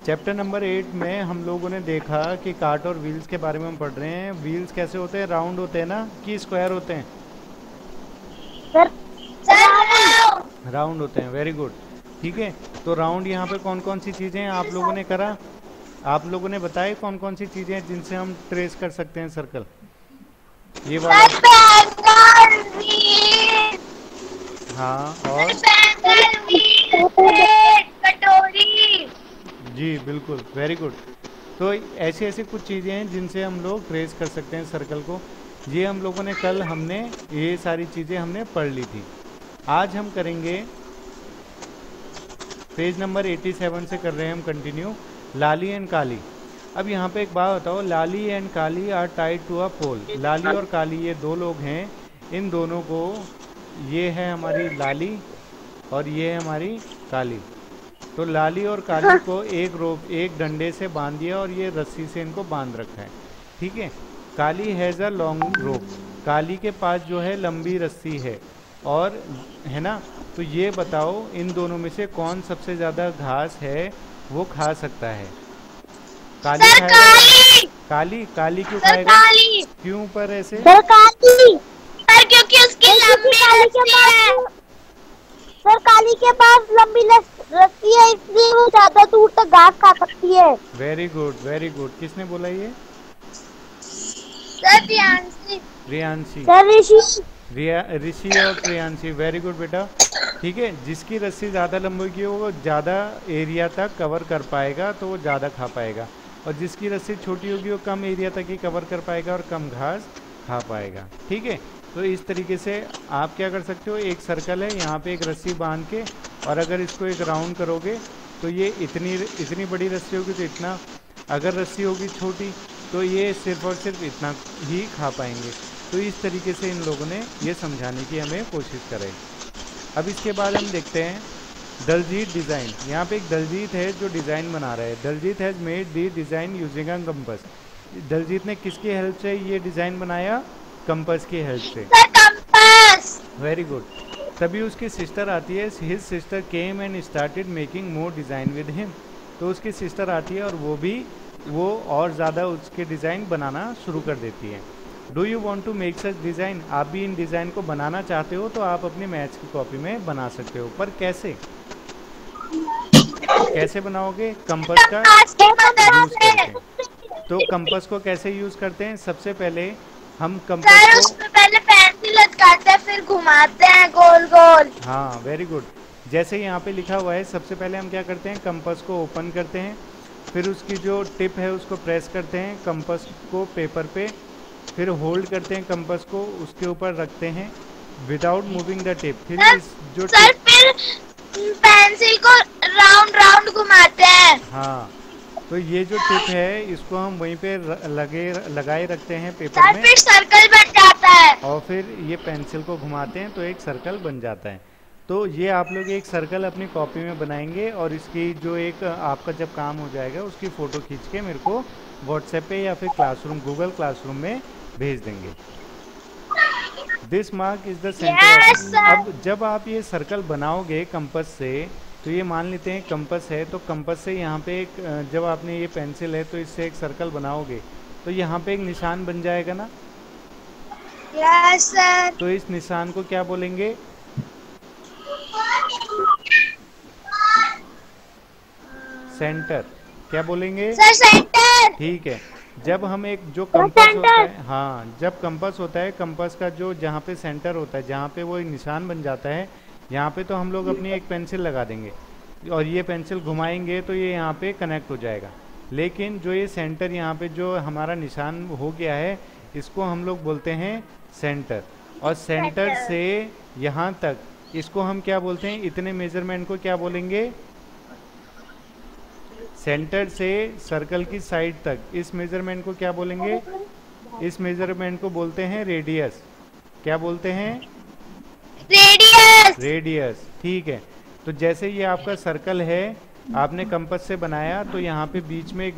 Chapter number 8 में हम लोगों ने देखा कि कार्ट और व्हील्स के बारे में हम पढ़ रहे हैं। व्हील्स कैसे होते हैं, राउंड होते हैं ना कि स्क्वायर होते हैं? सर राउंड होते हैं, वेरी गुड। ठीक है, तो राउंड यहाँ पे कौन कौन सी चीज़ें हैं आप लोगों ने करा, आप लोगों ने बताया कौन कौन सी चीज़ें हैं जिनसे हम ट्रेस कर सकते हैं सर्कल, ये वाला। हाँ, और कटोरी। जी बिल्कुल, वेरी गुड। तो ऐसी ऐसी कुछ चीज़ें हैं जिनसे हम लोग ट्रेस कर सकते हैं सर्कल को। ये हम लोगों ने कल हमने ये सारी चीज़ें हमने पढ़ ली थी। आज हम करेंगे पेज नंबर 87 से कर रहे हैं हम कंटिन्यू, लाली एंड काली। अब यहाँ पे एक बात बताओ, Lali and Kali are tied to a pole. Lali और काली ये दो लोग हैं, इन दोनों को, ये है हमारी लाली और ये है हमारी काली। तो लाली और काली को एक रोप, एक डंडे से बांध दिया और ये रस्सी से इनको बांध रखा है। ठीक है, काली हैज़ अ लॉन्ग रोप, काली के पास जो है लंबी रस्सी है, और है ना। तो ये बताओ इन दोनों में से कौन सबसे ज़्यादा घास है वो खा सकता है? काली सर खाएगा या काली। काली? काली क्यों सर खाएगा, काली। क्यों पर ऐसे? सर काली। सर क्योंकि उसकी लंबी रस्सी है। सर काली के पास लंबी रस्सी है, इसलिए वो ज्यादा दूर तक घास खा सकती है। Very good, very good. किसने बोला ये? सर प्रियांशी। रियांशी। सर ऋषि। ऋषि और प्रियांशी, वेरी गुड बेटा। ठीक है, जिसकी रस्सी ज़्यादा लंबी होगी वो ज़्यादा एरिया तक कवर कर पाएगा, तो वो ज़्यादा खा पाएगा। और जिसकी रस्सी छोटी होगी वो कम एरिया तक ही कवर कर पाएगा और कम घास खा पाएगा। ठीक है, तो इस तरीके से आप क्या कर सकते हो, एक सर्कल है, यहाँ पे एक रस्सी बांध के, और अगर इसको एक राउंड करोगे तो ये इतनी बड़ी रस्सी होगी तो इतना, अगर रस्सी होगी छोटी तो ये सिर्फ और सिर्फ इतना ही खा पाएंगे। तो इस तरीके से इन लोगों ने ये समझाने की हमें कोशिश करें। अब इसके बाद हम देखते हैं दलजीत डिज़ाइन। यहाँ पे एक दलजीत है जो डिज़ाइन बना रहा है। Daljeet has made the design using a compass. Daljeet ने किसकी हेल्प से ये डिज़ाइन बनाया? कंपस की हेल्प से। कंपास। Very good. तभी उसकी सिस्टर आती है, his sister came and started making more design with him. तो उसकी सिस्टर आती है और वो और ज़्यादा उसके डिज़ाइन बनाना शुरू कर देती है। Do you want to make such design? आप भी इन डिज़ाइन को बनाना चाहते हो तो आप अपनी मैथ्स की कॉपी में बना सकते हो, पर कैसे, कैसे बनाओगे? कंपस का यूज़ करके। तो कंपस को कैसे यूज़ करते हैं? सबसे पहले हम कंपस सर को, उसमें पहले पेंसिल लटकाते हैं, फिर घुमाते हैं गोल गोल। हाँ वेरी गुड, जैसे यहाँ पे लिखा हुआ है, सबसे पहले हम क्या करते हैं, कंपस को ओपन करते हैं, फिर उसकी जो टिप है उसको प्रेस करते हैं कंपस को पेपर पे, फिर होल्ड करते हैं कंपस को, उसके ऊपर रखते हैं विदाउट मूविंग द टिप। फिर सर इस जो सर टिप, फिर पेंसिल को राउंड राउंड घुमाते हैं। हाँ, तो ये जो टिप है इसको हम वहीं पे लगाए रखते हैं पेपर सर में, फिर सर्कल बन जाता है। और फिर ये पेंसिल को घुमाते हैं तो एक सर्कल बन जाता है। तो ये आप लोग एक सर्कल अपनी कॉपी में बनाएंगे, और इसकी जो एक आपका जब काम हो जाएगा उसकी फ़ोटो खींच के मेरे को व्हाट्सएप पे या फिर क्लासरूम, गूगल क्लासरूम में भेज देंगे। This mark is the centre of. Yes sir. अब जब आप ये सर्कल बनाओगे कंपस से, तो ये मान लेते हैं कंपस है, तो कंपस से यहाँ पे एक, जब आपने ये पेंसिल है तो इससे एक सर्कल बनाओगे तो यहाँ पे एक निशान बन जाएगा ना। Yes sir. तो इस निशान को क्या बोलेंगे? सेंटर। क्या बोलेंगे? Sir centre. ठीक है, जब हम एक जो सर कंपास होता सेंटर। है, हाँ, जब कंपास होता है, कंपास का जो जहाँ पे सेंटर होता है, जहाँ पे वो एक निशान बन जाता है, यहाँ पे तो हम लोग अपनी एक पेंसिल लगा देंगे और ये पेंसिल घुमाएंगे तो ये यहाँ पे कनेक्ट हो जाएगा। लेकिन जो ये सेंटर यहाँ पे जो हमारा निशान हो गया है, इसको हम लोग बोलते हैं सेंटर। और सेंटर से यहाँ तक इसको हम क्या बोलते हैं, इतने मेजरमेंट को क्या बोलेंगे? सेंटर से सर्कल की साइड तक इस मेजरमेंट को क्या बोलेंगे? इस मेजरमेंट को बोलते हैं रेडियस। क्या बोलते हैं? रेडियस। रेडियस। ठीक है, तो जैसे ये आपका सर्कल है, आपने कंपास से बनाया तो यहाँ पे बीच में एक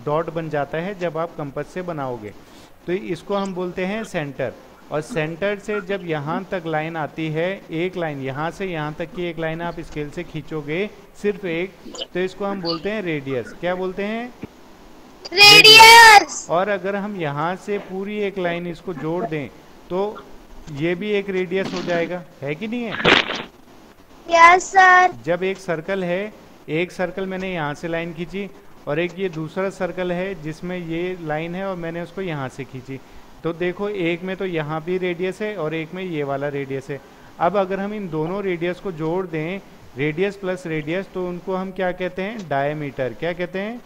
डॉट बन जाता है जब आप कंपास से बनाओगे, तो इसको हम बोलते हैं सेंटर। और सेंटर से जब यहाँ तक लाइन आती है, एक लाइन यहाँ से यहाँ तक की एक लाइन आप स्केल से खींचोगे, सिर्फ एक, तो इसको हम बोलते हैं रेडियस। क्या बोलते हैं? रेडियस। और अगर हम यहाँ से पूरी एक लाइन इसको जोड़ दें तो ये भी एक रेडियस हो जाएगा, है कि नहीं है? Yes sir. जब एक सर्कल है, एक सर्कल मैंने यहाँ से लाइन खींची और एक ये दूसरा सर्कल है जिसमें ये लाइन है और मैंने उसको यहाँ से खींची, तो देखो एक में तो यहाँ भी रेडियस है और एक में ये वाला रेडियस है। अब अगर हम इन दोनों रेडियस को जोड़ दें, रेडियस प्लस रेडियस, तो उनको हम क्या कहते हैं? डायमीटर। क्या कहते हैं?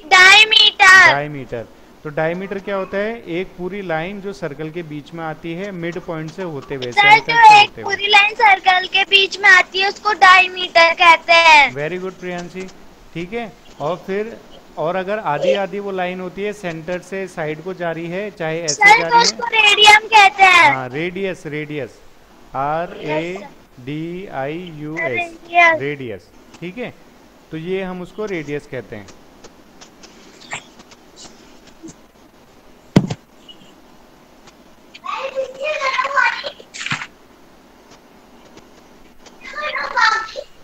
डायमीटर। डायमीटर। तो डायमीटर क्या होता है? एक पूरी लाइन जो सर्कल के बीच में आती है मिड पॉइंट से होते हुए, सर सेंटर जो से एक होते हुए। पूरी लाइन सर्कल के बीच में आती है उसको डायमीटर कहते हैं। वेरी गुड प्रियांशी, ठीक है। और फिर और अगर आधी आधी वो लाइन होती है सेंटर से साइड को जा रही है, चाहे ऐसे सर जा तो रही उसको है, रेडियम कहते हैं। हाँ radius, radius, RADIUS, radius. Radius, ठीक है। तो ये हम उसको रेडियस कहते हैं।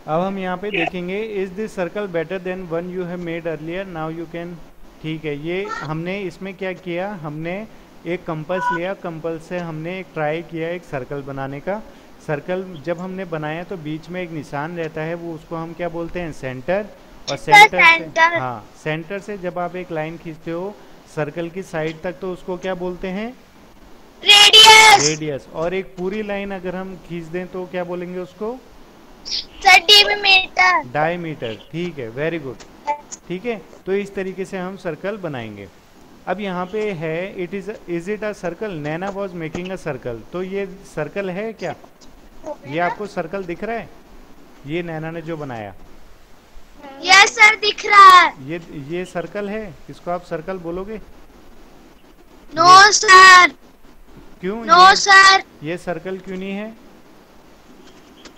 अब हम यहाँ पे देखेंगे, is this circle better than one you have made earlier, now you can, ठीक है। ये हमने इसमें क्या किया, हमने एक कंपास लिया, कंपास से हमने एक ट्राई किया एक सर्कल बनाने का। सर्कल जब हमने बनाया तो बीच में एक निशान रहता है, वो उसको हम क्या बोलते हैं? सेंटर। और सेंटर से, हाँ सेंटर से जब आप एक लाइन खींचते हो सर्कल की साइड तक तो उसको क्या बोलते हैं? रेडियस। रेडियस। और एक पूरी लाइन अगर हम खींच दें तो क्या बोलेंगे उसको? सेंटीमीटर। डायमीटर, ठीक है, वेरी गुड, ठीक है। तो इस तरीके से हम सर्कल बनाएंगे। अब यहाँ पे है, is it a circle? Naina was making a circle. तो ये सर्कल है क्या? ये आपको सर्कल दिख रहा है? ये नैना ने जो बनाया, यस सर दिख रहा है। ये सर्कल है? इसको आप सर्कल बोलोगे? No sir. क्यों? No sir. ये सर्कल क्यों नहीं है?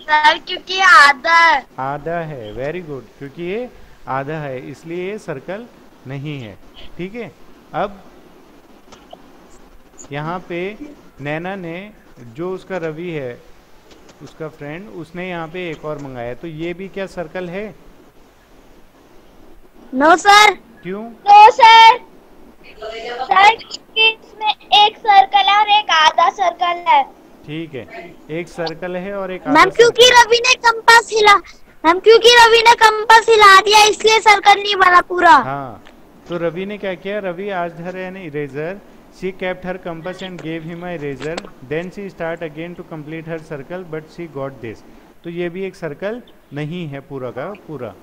सर क्योंकि आधा है। आधा है, वेरी गुड, क्योंकि ये आधा है इसलिए ये सर्कल नहीं है, ठीक है। अब यहाँ पे नैना ने, जो उसका रवि है उसका फ्रेंड, उसने यहाँ पे एक और मंगाया, तो ये भी क्या सर्कल है? No sir. क्यों? No sir. सर क्योंकि इसमें एक सर्कल है और एक आधा सर्कल है। ठीक है, एक सर्कल है और एक मैम क्योंकि रवि ने कंपास हिला, मैम क्योंकि रवि ने कंपास हिला दिया इसलिए सर्कल नहीं बना पूरा। हाँ, तो रवि ने क्या किया? Ravi asked her an eraser, she kept her compass and gave him a eraser, then she start again to complete her circle but she got this। तो ये भी एक सर्कल नहीं है पूरा का पूरा।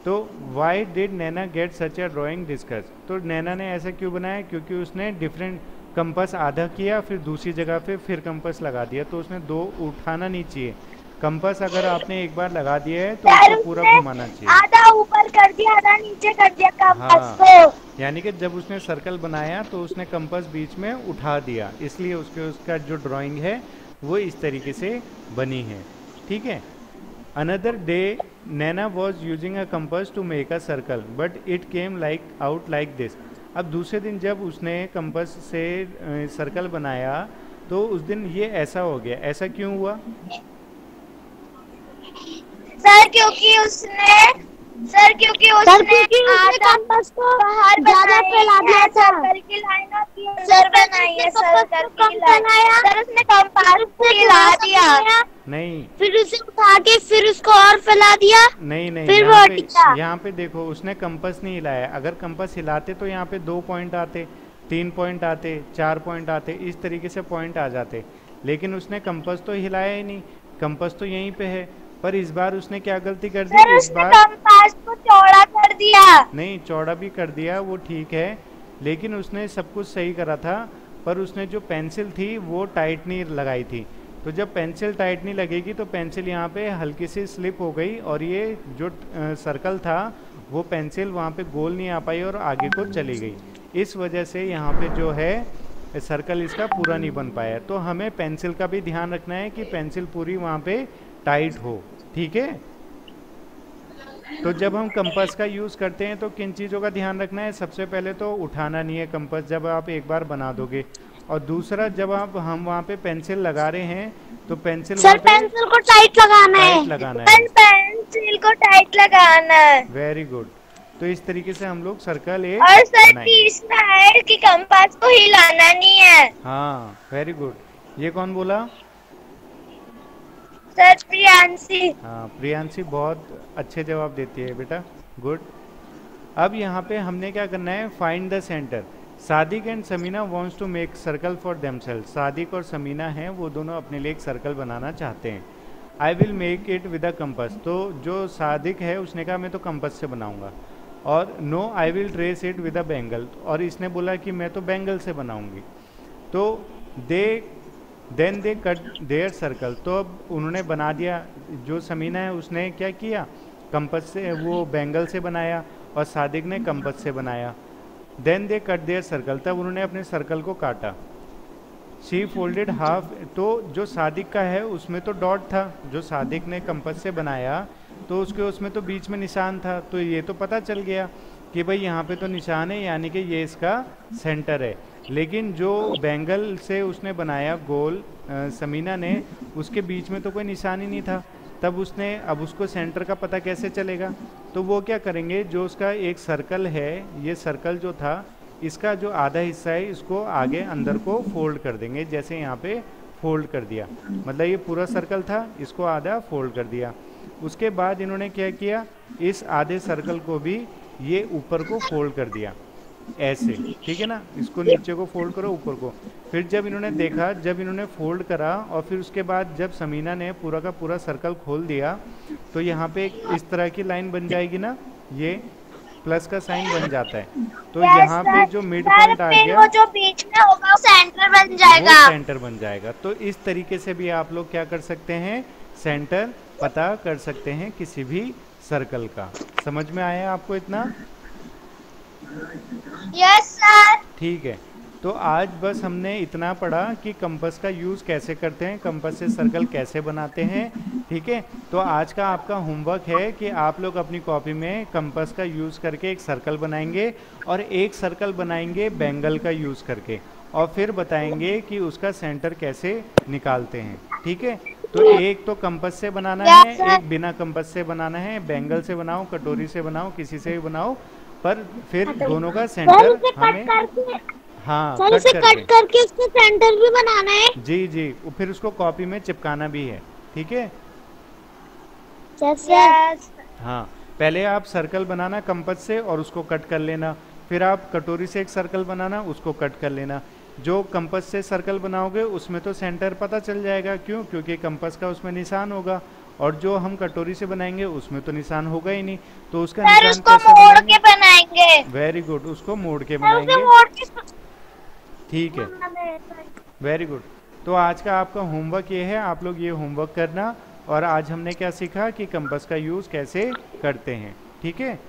तो why did Naina get such a drawing discuss? तो नैना ने ऐसा क्यों बनाया? क्योंकि उसने डिफरेंट कंपास आधा किया, फिर दूसरी जगह पे फिर कंपास लगा दिया, तो उसने दो उठाना नहीं चाहिए। कंपास अगर आपने एक बार लगा दिया है तो उसको पूरा घुमाना चाहिए। आधा ऊपर कर दिया आधा नीचे कर दिया कंपास को। यानी कि जब उसने सर्कल बनाया तो उसने कंपास बीच में उठा दिया, इसलिए उसका जो ड्राइंग है वो इस तरीके से बनी है, ठीक है। Another day Naina was using a compass to make a circle but it came like out like this. अब दूसरे दिन जब उसने कंपास से सर्कल बनाया तो उस दिन ये ऐसा हो गया। ऐसा क्यों हुआ? सर क्योंकि उसने कंपास को बाहर ज्यादा फैला दिया था। सर्कल की लाइन होती है, सर बनाई है सर्कल की लाइन। सर उसने कंपास को हिला दिया, नहीं, फिर उसे उठा के फिर उसको और फैला दिया। नहीं नहीं, फिर यहाँ पे देखो, उसने कंपास नहीं हिलाया। अगर कंपास हिलाते तो यहाँ पे 2 पॉइंट आते, 3 पॉइंट आते, 4 पॉइंट आते, इस तरीके से पॉइंट आ जाते। लेकिन उसने कंपास तो हिलाया ही नहीं, कंपास तो यहीं पे है। पर इस बार उसने क्या गलती कर दी? इस बार कंपास को चौड़ा कर दिया। नहीं, चौड़ा भी कर दिया, वो ठीक है, लेकिन उसने सब कुछ सही करा था, पर उसने जो पेंसिल थी वो टाइट नहीं लगाई थी। तो जब पेंसिल टाइट नहीं लगेगी तो पेंसिल यहाँ पे हल्की सी स्लिप हो गई और ये जो सर्कल था वो पेंसिल वहाँ पे गोल नहीं आ पाई और आगे को चली गई। इस वजह से यहाँ पे जो है सर्कल इसका पूरा नहीं बन पाया। तो हमें पेंसिल का भी ध्यान रखना है कि पेंसिल पूरी वहाँ पे टाइट हो, ठीक है। तो जब हम कंपास का यूज़ करते हैं तो किन चीज़ों का ध्यान रखना है? सबसे पहले तो उठाना नहीं है कंपास जब आप एक बार बना दोगे, और दूसरा जब हम वहाँ पे पेंसिल लगा रहे हैं तो पेंसिल सर वहाँ पे पेंसिल को टाइट लगाना है। टाइट लगाना है। पेंसिल को टाइट लगाना है। Very good. तो इस तरीके से हम लोग सर्कल एक और सर बनाएंगे। तीसरा है कि कंपास को हिलाना नहीं है। हाँ वेरी गुड। ये कौन बोला? सर प्रियांशी। हाँ प्रियांशी बहुत अच्छे जवाब देती है बेटा, गुड। अब यहाँ पे हमने क्या करना है, find the centre. Sadiq and Samina wants to make circle for themselves. Sadiq और समीना हैं, वो दोनों अपने लिए एक सर्कल बनाना चाहते हैं। I will make it with a compass. तो जो सादिक है उसने कहा मैं तो कंपस से बनाऊंगा। और no I will trace it with a bangle. और इसने बोला कि मैं तो बैंगल से बनाऊंगी। तो then they cut their circle. तो अब उन्होंने बना दिया। जो समीना है उसने क्या किया, कंपस से, वो बैंगल से बनाया, और सादिक ने कंपस से बनाया। Then they cut their circle. तब उन्होंने अपने सर्कल को काटा। She folded half. तो जो सादिक का है उसमें तो डॉट था, जो सादिक ने कंपस से बनाया तो उसमें तो बीच में निशान था। तो ये तो पता चल गया कि भाई यहाँ पे तो निशान है, यानी कि ये इसका सेंटर है। लेकिन जो बैंगल से उसने बनाया गोल समीना ने, उसके बीच में तो कोई निशान ही नहीं था। तब उसने, अब उसको सेंटर का पता कैसे चलेगा? तो वो क्या करेंगे, जो उसका एक सर्कल है, ये सर्कल जो था इसका जो आधा हिस्सा है इसको आगे अंदर को फोल्ड कर देंगे। जैसे यहाँ पे फोल्ड कर दिया, मतलब ये पूरा सर्कल था, इसको आधा फोल्ड कर दिया। उसके बाद इन्होंने क्या किया, इस आधे सर्कल को भी ये ऊपर को फोल्ड कर दिया ऐसे, ठीक है ना। इसको नीचे को फोल्ड करो, ऊपर को। फिर जब इन्होंने देखा, जब इन्होंने फोल्ड करा और फिर उसके बाद जब समीना ने पूरा का पूरा सर्कल खोल दिया, तो यहाँ पे एक इस तरह की लाइन बन जाएगी ना, ये प्लस का साइन बन जाता है। तो यहाँ पे जो मिड पॉइंट आ गया, वो जो बीच में होगा वो सेंटर बन जाएगा। वो सेंटर बन जाएगा। तो इस तरीके से भी आप लोग क्या कर सकते हैं, सेंटर पता कर सकते हैं किसी भी सर्कल का। समझ में आया आपको इतना? Yes sir. ठीक है। तो आज बस हमने इतना पढ़ा कि कंपास का यूज़ कैसे करते हैं, कंपास से सर्कल कैसे बनाते हैं, ठीक है। तो आज का आपका होमवर्क है कि आप लोग अपनी कॉपी में कंपास का यूज़ करके एक सर्कल बनाएंगे, और एक सर्कल बनाएंगे बैंगल का यूज़ करके, और फिर बताएंगे कि उसका सेंटर कैसे निकालते हैं, ठीक है। तो एक तो कंपास से बनाना है, एक बिना कंपास से बनाना है। बैंगल से बनाओ, कटोरी से बनाओ, किसी से भी बनाओ, पर फिर दोनों का सेंटर हमें, हाँ, कट करके उसको सेंटर भी बनाना है। जी जी, फिर उसको कॉपी में चिपकाना भी है, ठीक है। yes. हाँ, पहले आप सर्कल बनाना कंपास से और उसको कट कर लेना, फिर आप कटोरी से एक सर्कल बनाना, उसको कट कर लेना। जो कंपास से सर्कल बनाओगे उसमें तो सेंटर पता चल जाएगा, क्यों? क्योंकि कंपास का उसमें निशान होगा, और जो हम कटोरी से बनाएंगे उसमें तो निशान होगा ही नहीं, तो उसका निशान उसको कैसे मोड़ के बनाएंगे। वेरी गुड, उसको मोड़ के बनाएंगे, ठीक है, वेरी गुड। तो आज का आपका होमवर्क ये है, आप लोग ये होमवर्क करना। और आज हमने क्या सीखा कि कंपास का यूज़ कैसे करते हैं, ठीक है।